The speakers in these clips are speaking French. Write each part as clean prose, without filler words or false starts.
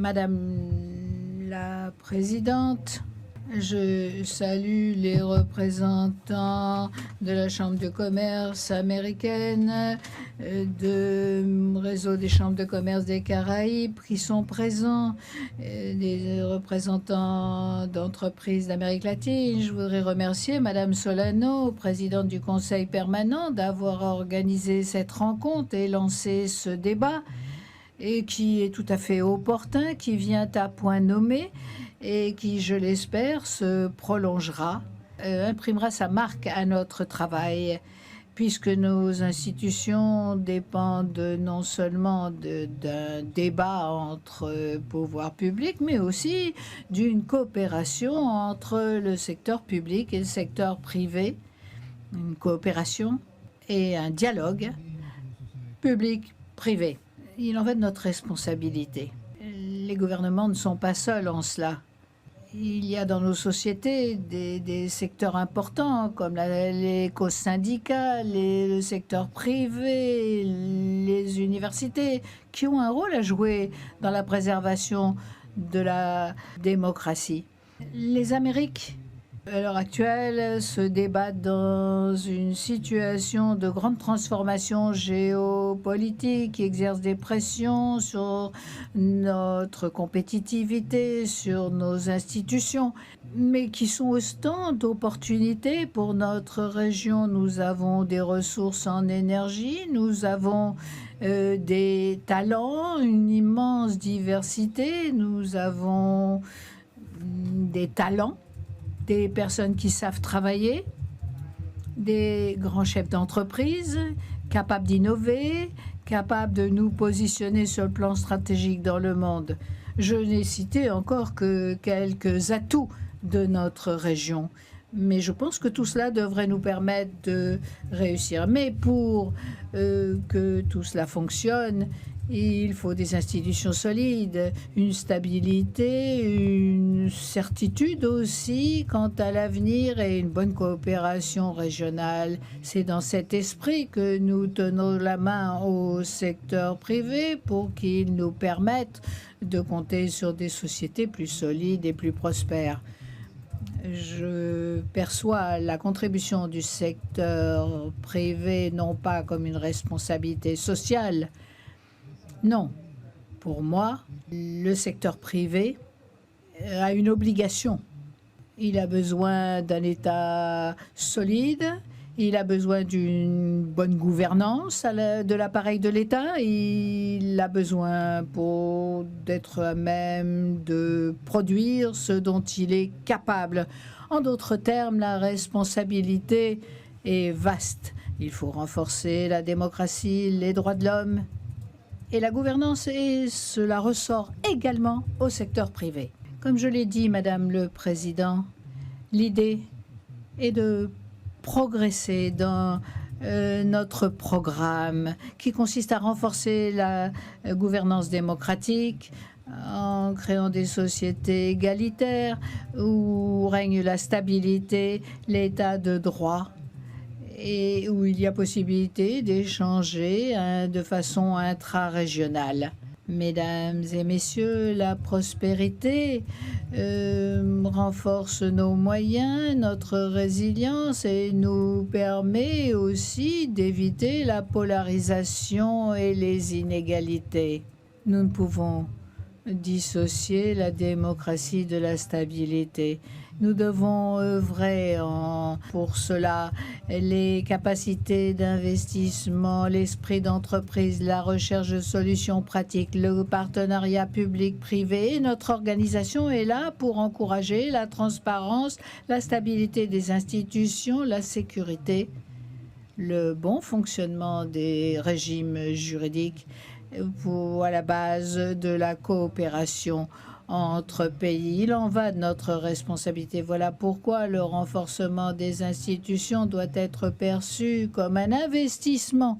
Madame la Présidente, je salue les représentants de la Chambre de commerce américaine, de réseau des chambres de commerce des Caraïbes qui sont présents, des représentants d'entreprises d'Amérique latine. Je voudrais remercier Madame Solano, présidente du Conseil permanent, d'avoir organisé cette rencontre et lancé ce débat, et qui est tout à fait opportun, qui vient à point nommé et qui, je l'espère, se prolongera, imprimera sa marque à notre travail, puisque nos institutions dépendent non seulement d'un débat entre pouvoirs publics, mais aussi d'une coopération entre le secteur public et le secteur privé, une coopération et un dialogue public-privé. Il en va de notre responsabilité. Les gouvernements ne sont pas seuls en cela. Il y a dans nos sociétés des secteurs importants comme l'éco-syndicat, le secteur privé, les universités, qui ont un rôle à jouer dans la préservation de la démocratie. Les Amériques, à l'heure actuelle, se débattent dans une situation de grande transformation géopolitique qui exerce des pressions sur notre compétitivité, sur nos institutions, mais qui sont autant d'opportunités pour notre région. Nous avons des ressources en énergie, nous avons des talents, une immense diversité, nous avons des talents, des personnes qui savent travailler, des grands chefs d'entreprise capables d'innover, capables de nous positionner sur le plan stratégique dans le monde. Je n'ai cité encore que quelques atouts de notre région, mais je pense que tout cela devrait nous permettre de réussir. Mais pour que tout cela fonctionne, il faut des institutions solides, une stabilité, une certitude aussi quant à l'avenir et une bonne coopération régionale. C'est dans cet esprit que nous tenons la main au secteur privé pour qu'il nous permette de compter sur des sociétés plus solides et plus prospères. Je perçois la contribution du secteur privé non pas comme une responsabilité sociale. Non, pour moi, le secteur privé a une obligation. Il a besoin d'un État solide, il a besoin d'une bonne gouvernance de l'appareil de l'État, il a besoin d'être à même de produire ce dont il est capable. En d'autres termes, la responsabilité est vaste. Il faut renforcer la démocratie, les droits de l'homme et la gouvernance, et cela ressort également au secteur privé. Comme je l'ai dit, Madame le Président, l'idée est de progresser dans notre programme qui consiste à renforcer la gouvernance démocratique en créant des sociétés égalitaires où règne la stabilité, l'état de droit, et où il y a possibilité d'échanger de façon intra-régionale. Mesdames et messieurs, la prospérité renforce nos moyens, notre résilience, et nous permet aussi d'éviter la polarisation et les inégalités. Nous ne pouvons dissocier la démocratie de la stabilité. Nous devons œuvrer pour cela. Les capacités d'investissement, l'esprit d'entreprise, la recherche de solutions pratiques, le partenariat public-privé. Notre organisation est là pour encourager la transparence, la stabilité des institutions, la sécurité, le bon fonctionnement des régimes juridiques à la base de la coopération entre pays. Il en va de notre responsabilité. Voilà pourquoi le renforcement des institutions doit être perçu comme un investissement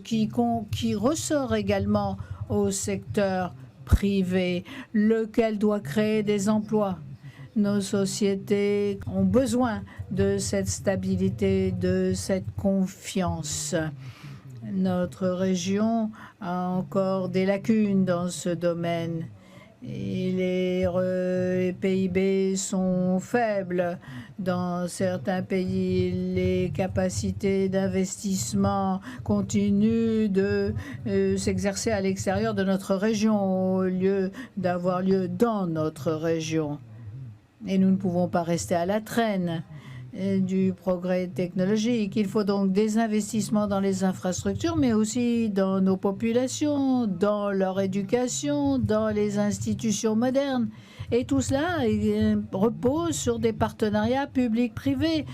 qui ressort également au secteur privé, lequel doit créer des emplois. Nos sociétés ont besoin de cette stabilité, de cette confiance. Notre région a encore des lacunes dans ce domaine. Et les PIB sont faibles. Dans certains pays, les capacités d'investissement continuent de s'exercer à l'extérieur de notre région au lieu d'avoir lieu dans notre région. Et nous ne pouvons pas rester à la traîne du progrès technologique. Il faut donc des investissements dans les infrastructures, mais aussi dans nos populations, dans leur éducation, dans les institutions modernes. Et tout cela repose sur des partenariats publics-privés,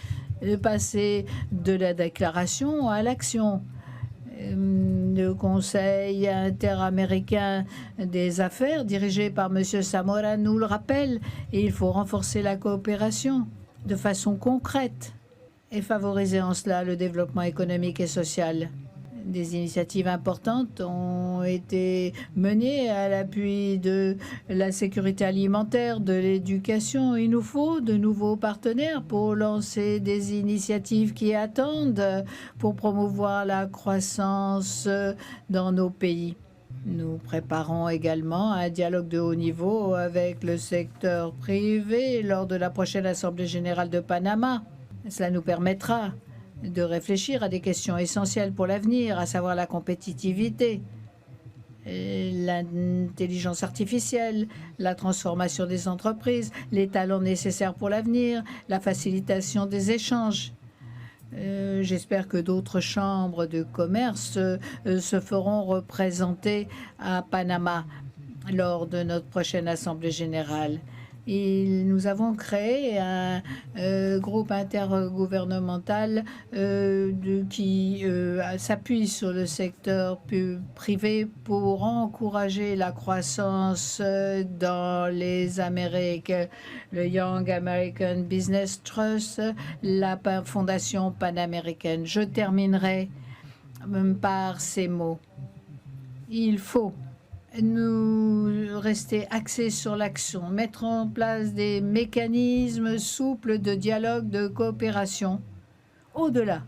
passer de la déclaration à l'action. Le Conseil interaméricain des affaires, dirigé par M. Zamora, nous le rappelle, et il faut renforcer la coopération de façon concrète et favoriser en cela le développement économique et social. Des initiatives importantes ont été menées à l'appui de la sécurité alimentaire, de l'éducation. Il nous faut de nouveaux partenaires pour lancer des initiatives qui attendent pour promouvoir la croissance dans nos pays. Nous préparons également un dialogue de haut niveau avec le secteur privé lors de la prochaine Assemblée générale de Panama. Cela nous permettra de réfléchir à des questions essentielles pour l'avenir, à savoir la compétitivité, l'intelligence artificielle, la transformation des entreprises, les talents nécessaires pour l'avenir, la facilitation des échanges. J'espère que d'autres chambres de commerce se feront représenter à Panama lors de notre prochaine Assemblée générale. Nous avons créé un groupe intergouvernemental qui s'appuie sur le secteur privé pour encourager la croissance dans les Amériques. Le Young American Business Trust, la Fondation panaméricaine. Je terminerai par ces mots. Il faut nous rester axés sur l'action, mettre en place des mécanismes souples de dialogue, de coopération au-delà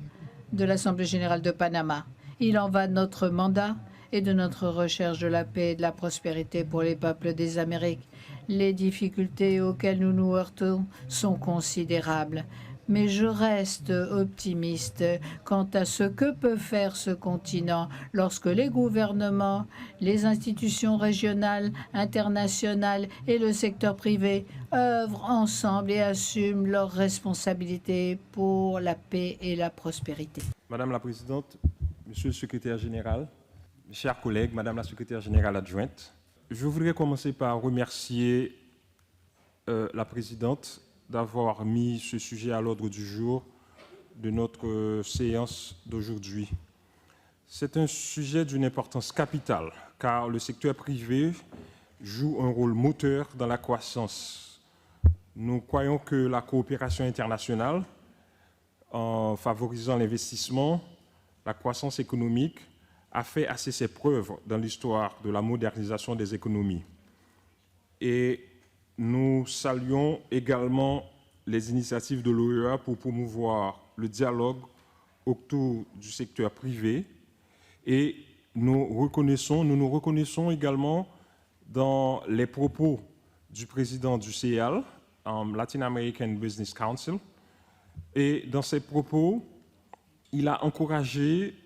de l'Assemblée générale de Panama. Il en va de notre mandat et de notre recherche de la paix et de la prospérité pour les peuples des Amériques. Les difficultés auxquelles nous nous heurtons sont considérables. Mais je reste optimiste quant à ce que peut faire ce continent lorsque les gouvernements, les institutions régionales, internationales et le secteur privé œuvrent ensemble et assument leurs responsabilités pour la paix et la prospérité. Madame la Présidente, Monsieur le Secrétaire général, mes chers collègues, Madame la Secrétaire générale adjointe, je voudrais commencer par remercier la Présidente d'avoir mis ce sujet à l'ordre du jour de notre séance d'aujourd'hui. C'est un sujet d'une importance capitale, car le secteur privé joue un rôle moteur dans la croissance. Nous croyons que la coopération internationale, en favorisant l'investissement, la croissance économique, a fait assez ses preuves dans l'histoire de la modernisation des économies. Et nous saluons également les initiatives de l'OEA pour promouvoir le dialogue autour du secteur privé et nous nous reconnaissons également dans les propos du président du CEAL, Latin American Business Council, et dans ses propos, il a encouragé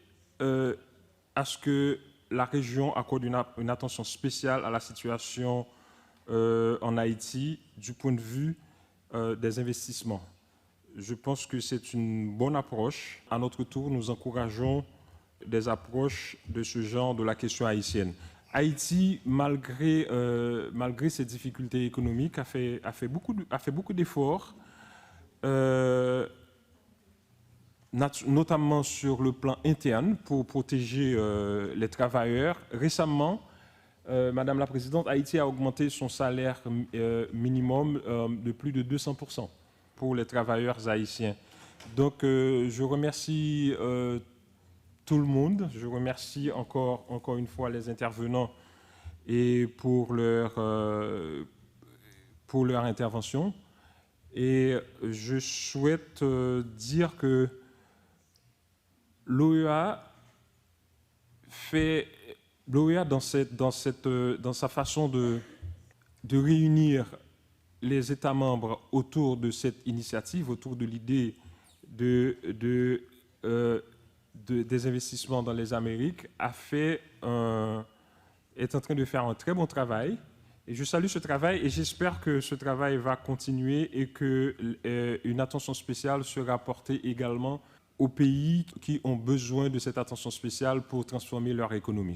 à ce que la région accorde une attention spéciale à la situation en Haïti du point de vue des investissements. Je pense que c'est une bonne approche. À notre tour, nous encourageons des approches de ce genre de la question haïtienne. Haïti, malgré ses difficultés économiques, a fait beaucoup d'efforts, notamment sur le plan interne pour protéger les travailleurs. Récemment, Madame la Présidente, Haïti a augmenté son salaire minimum de plus de 200% pour les travailleurs haïtiens. Donc, je remercie tout le monde. Je remercie encore une fois les intervenants et pour leur intervention. Et je souhaite dire que l'OEA dans sa façon de réunir les États membres autour de cette initiative, autour de l'idée des investissements dans les Amériques, est en train de faire un très bon travail. Et je salue ce travail et j'espère que ce travail va continuer et qu'une attention spéciale sera portée également aux pays qui ont besoin de cette attention spéciale pour transformer leur économie.